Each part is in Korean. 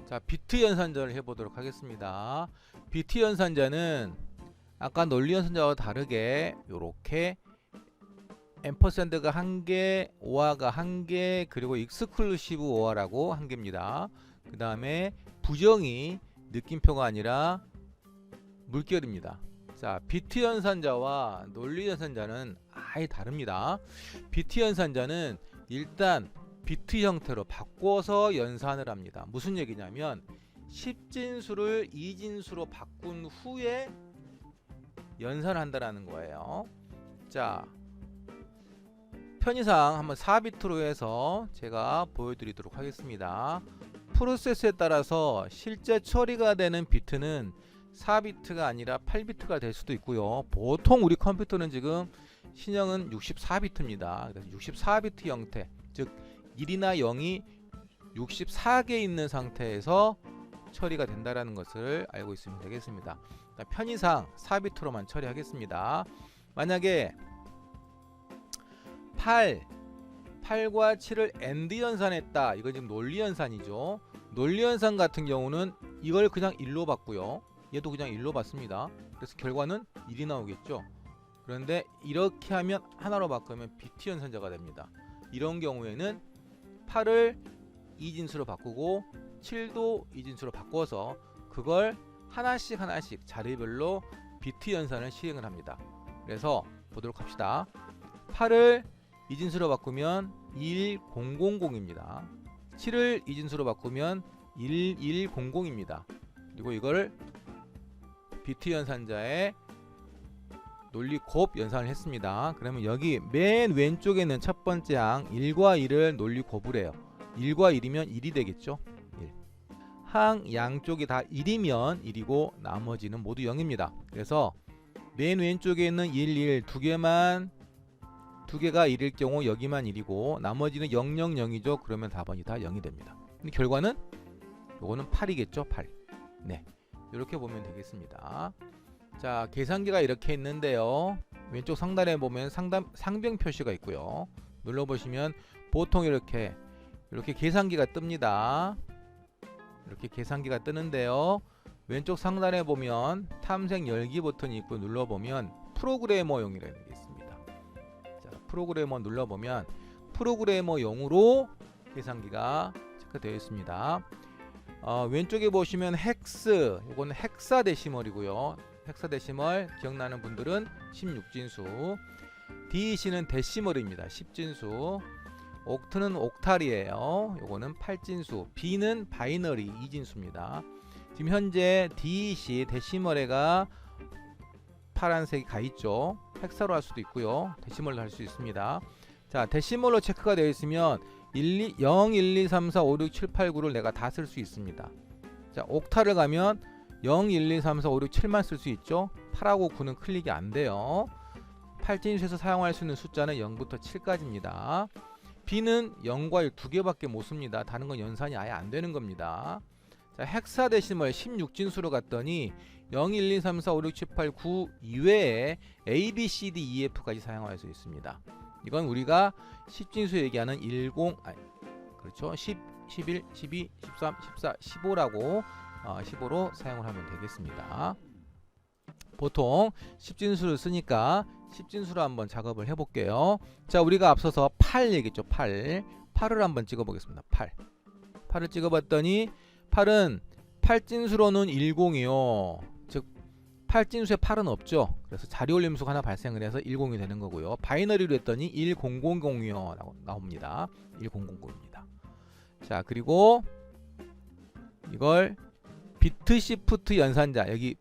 자, 비트 연산자를 해보도록 하겠습니다. 비트 연산자는 아까 논리 연산자와 다르게 이렇게 앰퍼샌드가 1개, 오화가 1개, 그리고 익스클루시브 오화라고 1개입니다. 그 다음에 부정이 느낌표가 아니라 물결입니다. 자, 비트 연산자와 논리 연산자는 아예 다릅니다. 비트 연산자는 일단 비트 형태로 바꿔서 연산을 합니다. 무슨 얘기냐면 10진수를 2진수로 바꾼 후에 연산한다라는 거예요. 자, 편의상 한번 4비트로 해서 제가 보여드리도록 하겠습니다. 프로세스에 따라서 실제 처리가 되는 비트는 4비트가 아니라 8비트가 될 수도 있고요. 보통 우리 컴퓨터는 지금 신형은 64비트입니다. 그래서 64비트 형태, 즉 1이나 0이 64개 있는 상태에서 처리가 된다는 것을 알고 있으면 되겠습니다. 편의상 4비트로만 처리하겠습니다. 만약에 8과 7을 AND 연산했다. 이건 지금 논리 연산이죠. 논리 연산 같은 경우는 이걸 그냥 1로 봤고요. 얘도 그냥 1로 봤습니다. 그래서 결과는 1이 나오겠죠. 그런데 이렇게 하면 하나로 바꾸면 비트 연산자가 됩니다. 이런 경우에는 8을 2진수로 바꾸고 7도 2진수로 바꿔서 그걸 하나씩 자리별로 비트 연산을 시행을 합니다. 그래서 보도록 합시다. 8을 2진수로 바꾸면 11000입니다. 7을 2진수로 바꾸면 1100입니다. 그리고 이걸 비트 연산자에 논리 곱 연산을 했습니다. 그러면 여기 맨 왼쪽에 있는 첫 번째 항 1과 1을 논리 곱을 해요. 1과 1이면 1이 되겠죠. 1. 항 양쪽이 다 1이면 1이고 나머지는 모두 0입니다. 그래서 맨 왼쪽에 있는 1, 두 개가 1일 경우 여기만 1이고 나머지는 0, 0, 0이죠. 그러면 답안이 다 0이 됩니다. 근데 결과는 요거는 8이겠죠. 8. 네, 이렇게 보면 되겠습니다. 자, 계산기가 이렇게 있는데요. 왼쪽 상단에 보면 상병 표시가 있고요. 눌러보시면 보통 이렇게 계산기가 뜹니다. 이렇게 계산기가 뜨는데요. 왼쪽 상단에 보면 탐색 열기 버튼이 있고 눌러보면 프로그래머용이라는 게 있습니다. 자, 프로그래머 눌러보면 프로그래머용으로 계산기가 체크되어 있습니다. 왼쪽에 보시면 헥스, 이거는 헥사데시멀이고요. 헥사데시멀 기억나는 분들은 16진수, DEC는 데시멀입니다. 10진수, 옥트는 옥탈이에요. 요거는 8진수, B는 바이너리 2진수입니다. 지금 현재 DEC 데시멀에가 파란색이 가 있죠. 헥사로 할 수도 있고요. 데시멀로 할 수 있습니다. 자, 데시멀로 체크가 되어 있으면 0, 1, 2, 3, 4, 5, 6, 7, 8, 9를 내가 다 쓸 수 있습니다. 자, 옥타를 가면 0, 1, 2, 3, 4, 5, 6, 7만 쓸 수 있죠. 8하고 9는 클릭이 안 돼요. 8진수에서 사용할 수 있는 숫자는 0부터 7까지입니다. B는 0과 1 두 개밖에 못 씁니다. 다른 건 연산이 아예 안 되는 겁니다. 자, 헥사데시멀 16진수로 갔더니 0, 1, 2, 3, 4, 5, 6, 7, 8, 9 이외에 A, B, C, D, E, F까지 사용할 수 있습니다. 이건 우리가 10진수 얘기하는 10, 11, 12, 13, 14, 15라고 15로 사용을 하면 되겠습니다. 보통 10진수를 쓰니까 10진수로 한번 작업을 해볼게요. 자, 우리가 앞서서 8 얘기했죠. 8을 한번 찍어보겠습니다. 8을 찍어봤더니 8은 8진수로는 10이요. 즉 8진수에 8은 없죠. 그래서 자리올림수가 하나 발생을 해서 10이 되는 거고요. 바이너리로 했더니 1000이요 라고 나옵니다. 1000입니다. 자, 그리고 이걸 비트 시프트 연산자, 여기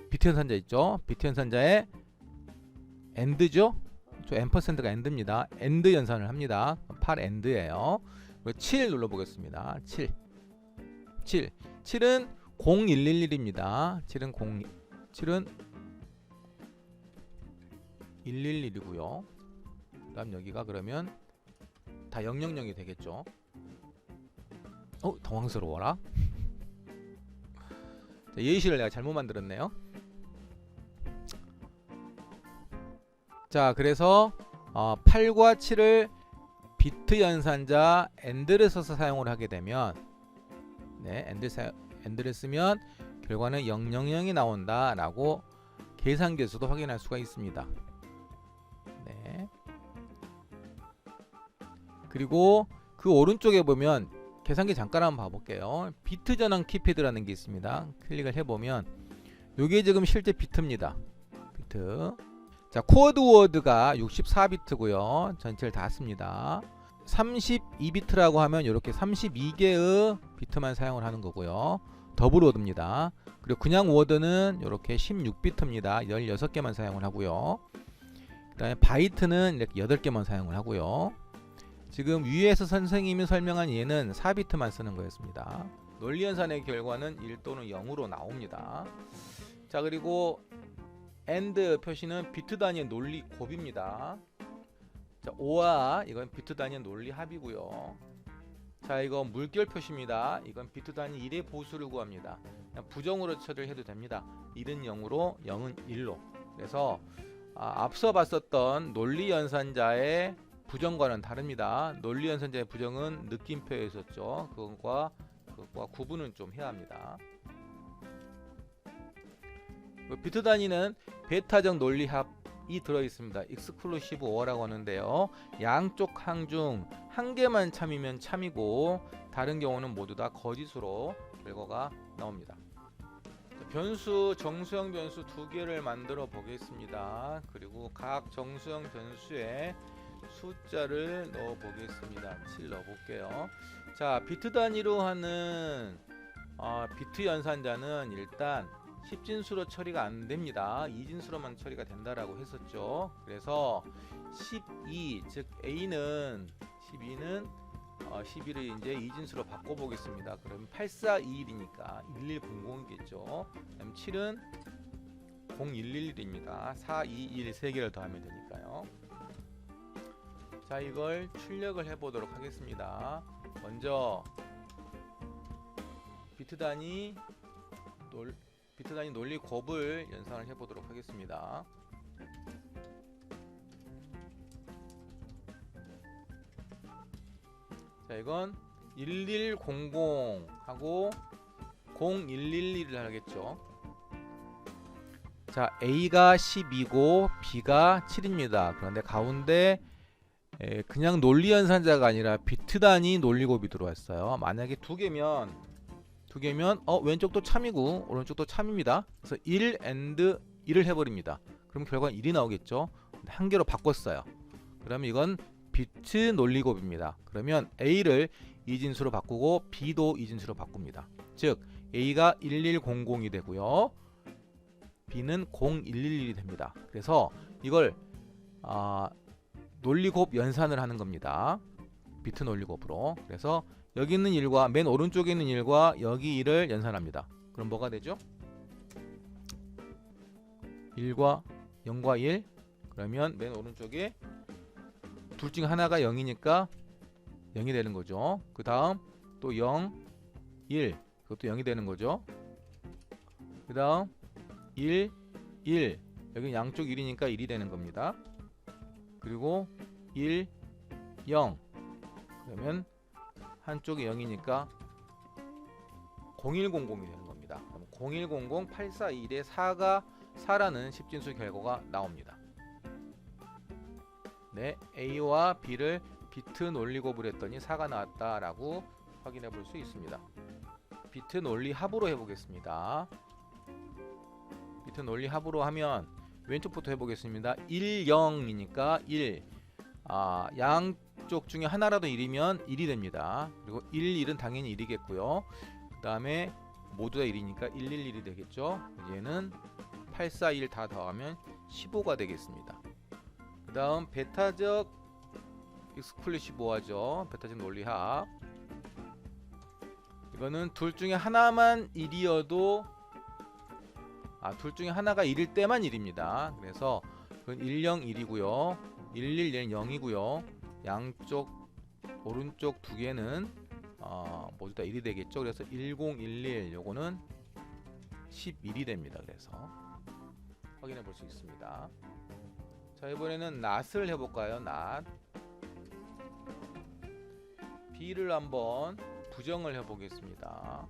비트 연산자 있죠. 비트 연산자에 AND죠. 저 앰퍼샌드가 AND입니다. AND 연산을 합니다. 8 AND예요. 그리고 7 눌러보겠습니다. 7은 0111입니다. 7은 111이고요. 그 다음 여기가 그러면 다 000이 되겠죠. 당황스러워라. 자, 예시를 내가 잘못 만들었네요. 자, 그래서 8과 7을 비트 연산자 AND를 써서 사용을 하게 되면 네, AND를 쓰면 결과는 000이 나온다라고 계산계수도 확인할 수가 있습니다. 네. 그리고 그 오른쪽에 보면 계산기 잠깐 한번 봐볼게요. 비트 전환 키패드라는 게 있습니다. 클릭을 해보면 이게 지금 실제 비트입니다. 비트. 자, 코드 워드가 64비트고요. 전체를 다 씁니다. 32비트라고 하면 이렇게 32개의 비트만 사용을 하는 거고요. 더블 워드입니다. 그리고 그냥 워드는 이렇게 16비트입니다. 16개만 사용을 하고요. 그 다음에 바이트는 이렇게 8개만 사용을 하고요. 지금 위에서 선생님이 설명한 얘는 4비트만 쓰는 거였습니다. 논리연산의 결과는 1 또는 0으로 나옵니다. 자, 그리고 AND 표시는 비트 단위의 논리 곱입니다. 자, OR 이건 비트 단위의 논리 합이고요. 자, 이건 물결 표시입니다. 이건 비트 단위 1의 보수를 구합니다. 그냥 부정으로 처리를 해도 됩니다. 1은 0으로 0은 1로. 그래서 앞서 봤었던 논리연산자의 부정과는 다릅니다. 논리연산자의 부정은 느낌표에 있었죠. 그것과 구분은 좀 해야 합니다. 비트 단위는 베타적 논리합이 들어있습니다. 익스클루시브 OR라고 하는데요. 양쪽 항 중 한 개만 참이면 참이고 다른 경우는 모두 다 거짓으로 결과가 나옵니다. 변수, 정수형 변수 2개를 만들어 보겠습니다. 그리고 각 정수형 변수에 숫자를 넣어 보겠습니다. 7 넣어 볼게요. 자, 비트 단위로 하는 비트 연산자는 일단 10진수로 처리가 안 됩니다. 2진수로만 처리가 된다라고 했었죠. 그래서 12, 즉 A는 12를 이제 2진수로 바꿔 보겠습니다. 그럼 8421이니까 1100이겠죠. 그다음 7은 0111입니다. 421 3개를 더하면 되니까요. 자, 이걸 출력을 해 보도록 하겠습니다. 먼저 비트 단위 논리 곱을 연산을 해 보도록 하겠습니다. 자, 이건 1100하고 0111을 하겠죠. 자, A가 12고 B가 7입니다. 그런데 가운데 그냥 논리연산자가 아니라 비트 단위 논리곱이 들어왔어요. 만약에 두 개면 왼쪽도 참이고 오른쪽도 참입니다. 그래서 1 AND 1을 해버립니다. 그럼 결과는 1이 나오겠죠. 한 개로 바꿨어요. 그러면 이건 비트 논리곱입니다. 그러면 A를 2진수로 바꾸고 B도 2진수로 바꿉니다. 즉 A가 1100이 되고요. B는 0111이 됩니다. 그래서 이걸 논리곱 연산을 하는 겁니다. 비트 논리곱으로. 그래서 여기 있는 1과 맨 오른쪽에 있는 1과 여기 1을 연산합니다. 그럼 뭐가 되죠? 1과 0과 1. 그러면 맨 오른쪽에 둘 중 하나가 0이니까 0이 되는 거죠. 그 다음 또 0, 1. 그것도 0이 되는 거죠. 그 다음 1, 1. 여기 양쪽 1이니까 1이 되는 겁니다. 그리고 1, 0. 그러면 한쪽이 0이니까 0100이 되는 겁니다. 그럼 0100 841에 4라는 10진수 결과가 나옵니다. 네, A와 B를 비트 논리곱을 했더니 4가 나왔다라고 확인해 볼 수 있습니다. 비트 논리 합으로 해보겠습니다. 비트 논리 합으로 하면 왼쪽부터 해보겠습니다. 1, 0이니까 1. 양쪽 중에 하나라도 1이면 1이 됩니다. 그리고 1, 1은 당연히 1이겠고요. 그 다음에 모두 다 1이니까 111이 되겠죠. 얘는 8, 4, 1 다 더하면 15가 되겠습니다. 그 다음 베타적 익스클루시브 OR죠. 베타적 논리합. 이거는 둘 중에 하나만 1이어도 둘 중에 하나가 1일 때만 1입니다. 그래서 그건 101이고요. 111은 0이고요. 양쪽 오른쪽 두 개는 모두 다 1이 되겠죠. 그래서 1011 요거는 11이 됩니다. 그래서 확인해 볼 수 있습니다. 자, 이번에는 낫을 해볼까요? 낫. B를 한번 부정을 해보겠습니다.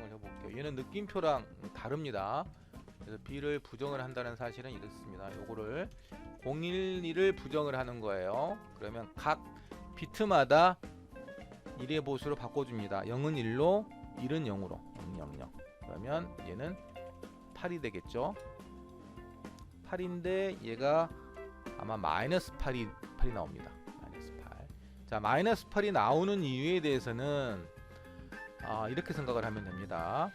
부정을 해볼게요. 얘는 느낌표랑 다릅니다. 그래서 B를 부정을 한다는 사실은 이렇습니다. 요거를 012를 부정을 하는 거예요. 그러면 각 비트마다 1의 보수로 바꿔줍니다. 0은 1로 1은 0으로 000. 그러면 얘는 8이 되겠죠. 8인데 얘가 아마 마이너스 8이 나옵니다. 마이너스 8. 자, 마이너스 8이 나오는 이유에 대해서는 이렇게 생각을 하면 됩니다.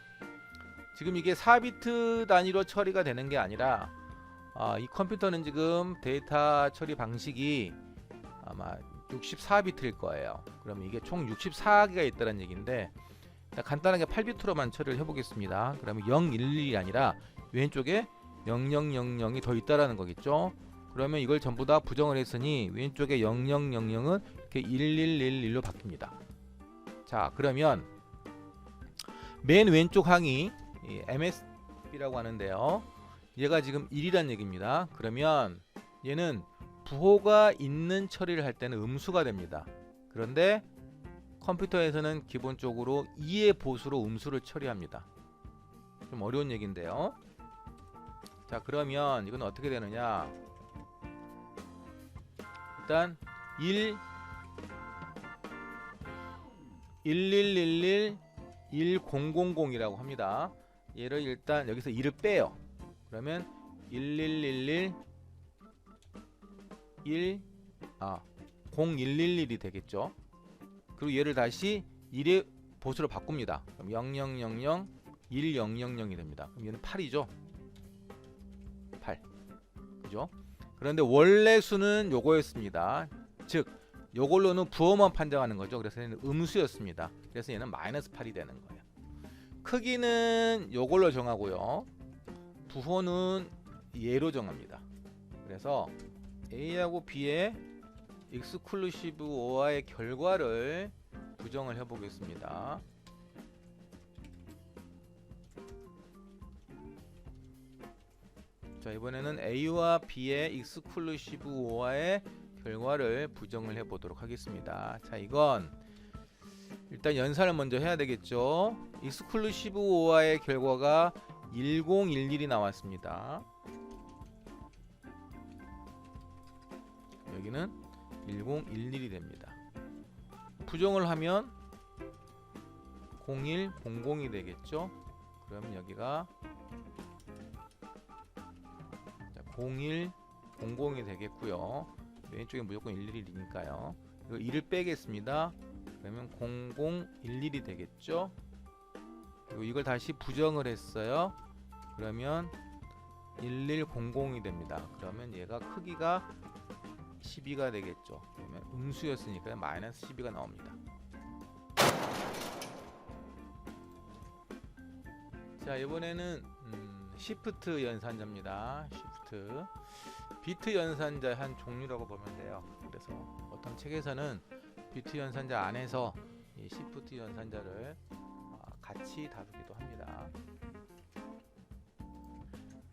지금 이게 4비트 단위로 처리가 되는 게 아니라 이 컴퓨터는 지금 데이터 처리 방식이 아마 64비트일 거예요. 그러면 이게 총 64개가 있다는 얘기인데 간단하게 8비트로만 처리를 해보겠습니다. 그러면 011이 아니라 왼쪽에 0000이 더 있다라는 거겠죠. 그러면 이걸 전부 다 부정을 했으니 왼쪽에 0000은 이렇게 1111로 바뀝니다. 자, 그러면 맨 왼쪽 항이 MSB라고 하는데요. 얘가 지금 1이란 얘기입니다. 그러면 얘는 부호가 있는 처리를 할 때는 음수가 됩니다. 그런데 컴퓨터에서는 기본적으로 2의 보수로 음수를 처리합니다. 좀 어려운 얘기인데요. 자, 그러면 이건 어떻게 되느냐. 일단 1111 1000이라고 합니다. 얘를 일단 여기서 1을 빼요. 그러면 1111 0111이 되겠죠. 그리고 얘를 다시 1의 보수로 바꿉니다. 그럼 0000 1000이 됩니다. 그럼 얘는 8이죠. 8. 그죠? 그런데 원래 수는 요거였습니다. 즉 요걸로는 부호만 판정하는 거죠. 그래서 얘는 음수였습니다. 그래서 얘는 마이너스 8이 되는 거예요. 크기는 요걸로 정하고요. 부호는 얘로 정합니다. 그래서 A하고 B의 익스클루시브 OR의 결과를 부정을 해보겠습니다. 자, 이번에는 A와 B의 익스클루시브 OR의 결과를 부정을 해보도록 하겠습니다. 자, 이건 일단 연산을 먼저 해야 되겠죠. 익스클루시브 OR의 결과가 1011이 나왔습니다. 여기는 1011이 됩니다. 부정을 하면 0100이 되겠죠. 그러면 여기가 0100이 되겠고요. 왼쪽에 무조건 11이니까요. 이거 1을 빼겠습니다. 그러면 0011이 되겠죠. 그리고 이걸 다시 부정을 했어요. 그러면 1100이 됩니다. 그러면 얘가 크기가 12가 되겠죠. 그러면 음수였으니까 마이너스 12가 나옵니다. 자, 이번에는 시프트 연산자입니다. 시프트 비트 연산자 한 종류라고 보면 돼요. 그래서 어떤 책에서는 비트 연산자 안에서 이 시프트 연산자를 같이 다루기도 합니다.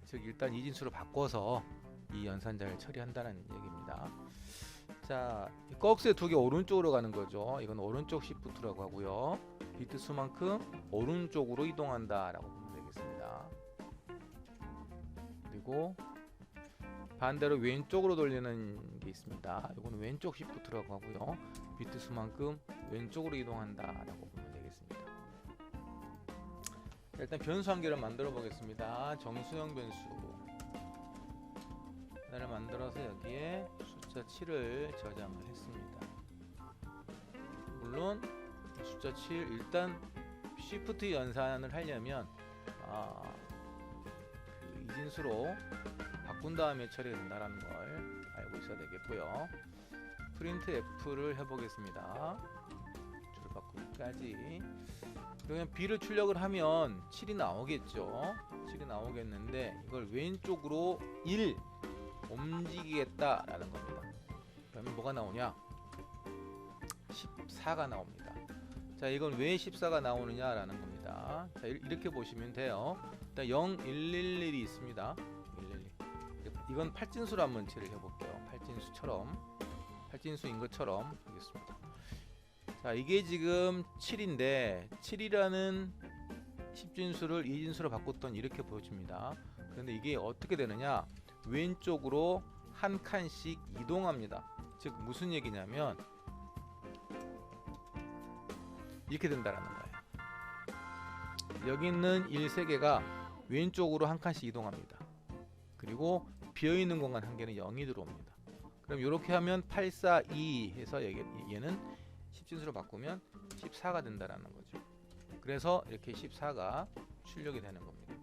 즉 일단 이진수로 바꿔서 이 연산자를 처리한다는 얘기입니다. 자, 꺽쇠 두 개 오른쪽으로 가는 거죠. 이건 오른쪽 시프트라고 하고요. 비트 수만큼 오른쪽으로 이동한다 라고 보면 되겠습니다. 그리고 반대로 왼쪽으로 돌리는 게 있습니다. 이거는 왼쪽 시프트라고 하고요. 비트 수만큼 왼쪽으로 이동한다 라고 보면 되겠습니다. 자, 일단 변수 한 개를 만들어 보겠습니다. 정수형 변수 하나를 만들어서 여기에 숫자 7을 저장을 했습니다. 물론 숫자 7 일단 시프트 연산을 하려면 그 이진수로 바꾼 다음에 처리가 된다는 걸 알고 있어야 되겠고요. 프린트 F를 해보겠습니다. 줄 바꾸기까지. 그러면 B를 출력을 하면 7이 나오겠죠. 7이 나오겠는데 이걸 왼쪽으로 1 움직이겠다라는 겁니다. 그러면 뭐가 나오냐? 14가 나옵니다. 자, 이건 왜 14가 나오느냐라는 겁니다. 자, 이렇게 보시면 돼요. 일단 0111이 있습니다. 111. 이건 팔진수로 한번 처리를 해볼게요. 팔진수인 것처럼 하겠습니다. 자, 이게 지금 7인데 7이라는 10진수를 2진수로 바꿨던 이렇게 보여집니다. 그런데 이게 어떻게 되느냐, 왼쪽으로 한 칸씩 이동합니다. 즉 무슨 얘기냐면 이렇게 된다라는 거예요. 여기 있는 1, 3개가 왼쪽으로 한 칸씩 이동합니다. 그리고 비어있는 공간 한 개는 0이 들어옵니다. 그럼 이렇게 하면 8, 4, 2 해서 얘는 10진수로 바꾸면 14가 된다라는 거죠. 그래서 이렇게 14가 출력이 되는 겁니다.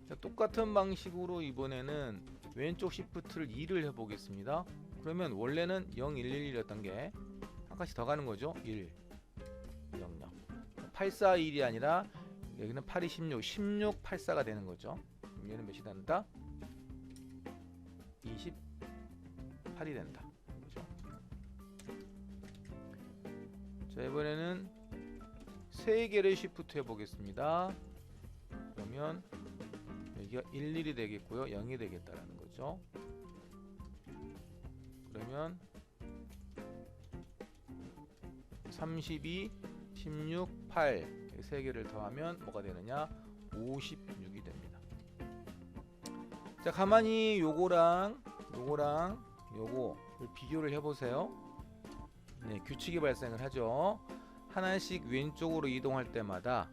자, 똑같은 방식으로 이번에는 왼쪽 시프트를 2를 해보겠습니다. 그러면 원래는 0, 1, 1, 1이었던 게 한 칸씩 더 가는 거죠. 1, 0, 0. 8, 4, 1이 아니라 여기는 8, 2, 16, 16, 8, 4가 되는 거죠. 그럼 얘는 몇이 된다? 28이 된다. 그렇죠? 자, 이번에는 3개를 시프트 해보겠습니다. 그러면 여기가 1, 1이 되겠고요. 0이 되겠다라는 거죠. 그러면 32, 16, 8 세 개를 더하면 뭐가 되느냐? 56이 됩니다. 자, 가만히 요거랑 요거를 비교를 해보세요. 네, 규칙이 발생을 하죠. 하나씩 왼쪽으로 이동할 때마다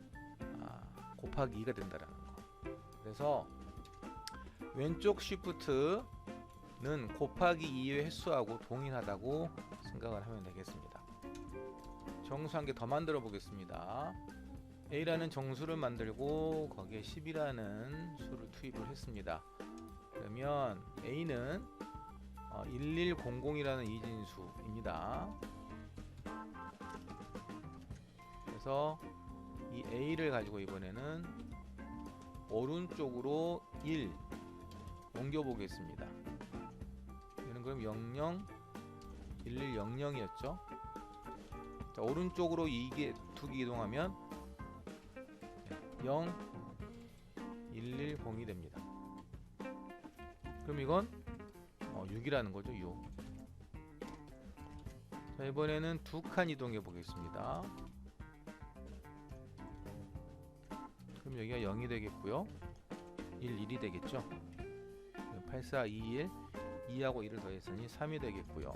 곱하기 2가 된다라는 거. 그래서 왼쪽 시프트는 곱하기 2의 횟수하고 동일하다고 생각을 하면 되겠습니다. 정수 한 개 더 만들어 보겠습니다. A라는 정수를 만들고 거기에 10이라는 수를 투입을 했습니다. 그러면 A는 1100이라는 이진수입니다. 그래서 이 A를 가지고 이번에는 오른쪽으로 1 옮겨 보겠습니다. 얘는 그럼 00 1100이었죠. 자, 오른쪽으로 2개 이동하면 0 110이 됩니다. 그럼 이건 6이라는 거죠. 6. 자, 이번에는 2칸 이동해 보겠습니다. 그럼 여기가 0이 되겠고요. 1, 1이 되겠죠. 8, 4, 2, 1 2하고 1을 더했으니 3이 되겠고요.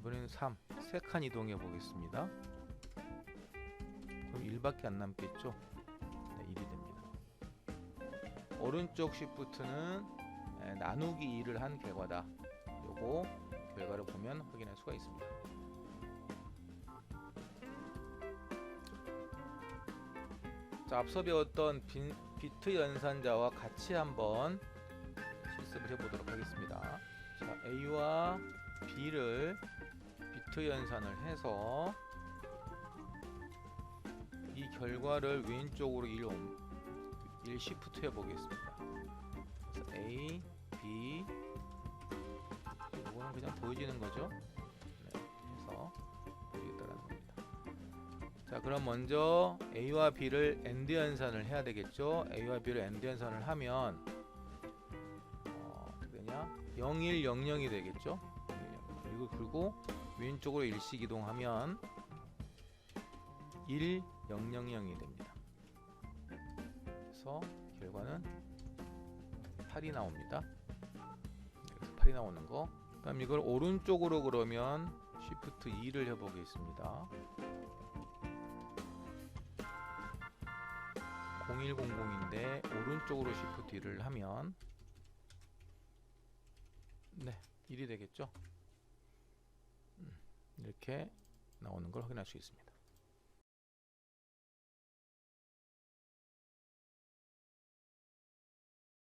이번에는 3, 3칸 이동해 보겠습니다. 그럼 1밖에 안 남겠죠. 네, 1이 됩니다. 오른쪽 시프트는 나누기 2를 한 결과다. 요거 결과를 보면 확인할 수가 있습니다. 자, 앞서 배웠던 비트 연산자와 같이 한번 실습을 해보도록 하겠습니다. 자, A와 B를 비트 연산을 해서 이 결과를 왼쪽으로 1 시프트 해보겠습니다. 그래서 A, B, 이거는 그냥 보여지는 거죠. 네, 해서 보이겠다라는 겁니다. 자, 그럼 먼저 A와 B를 AND 연산을 해야 되겠죠. A와 B를 AND 연산을 하면 어떻게 되냐? 0, 1, 0, 0이 되겠죠. 이거 그리고 왼쪽으로 1씩 이동하면 1, 0, 0, 0이 됩니다. 그래서 결과는 8이 나옵니다. 그래서 8이 나오는 거. 그럼 이걸 오른쪽으로 그러면 Shift 2를 해보겠습니다. 0100인데 오른쪽으로 Shift 2를 하면 네, 1이 되겠죠. 이렇게 나오는 걸 확인할 수 있습니다.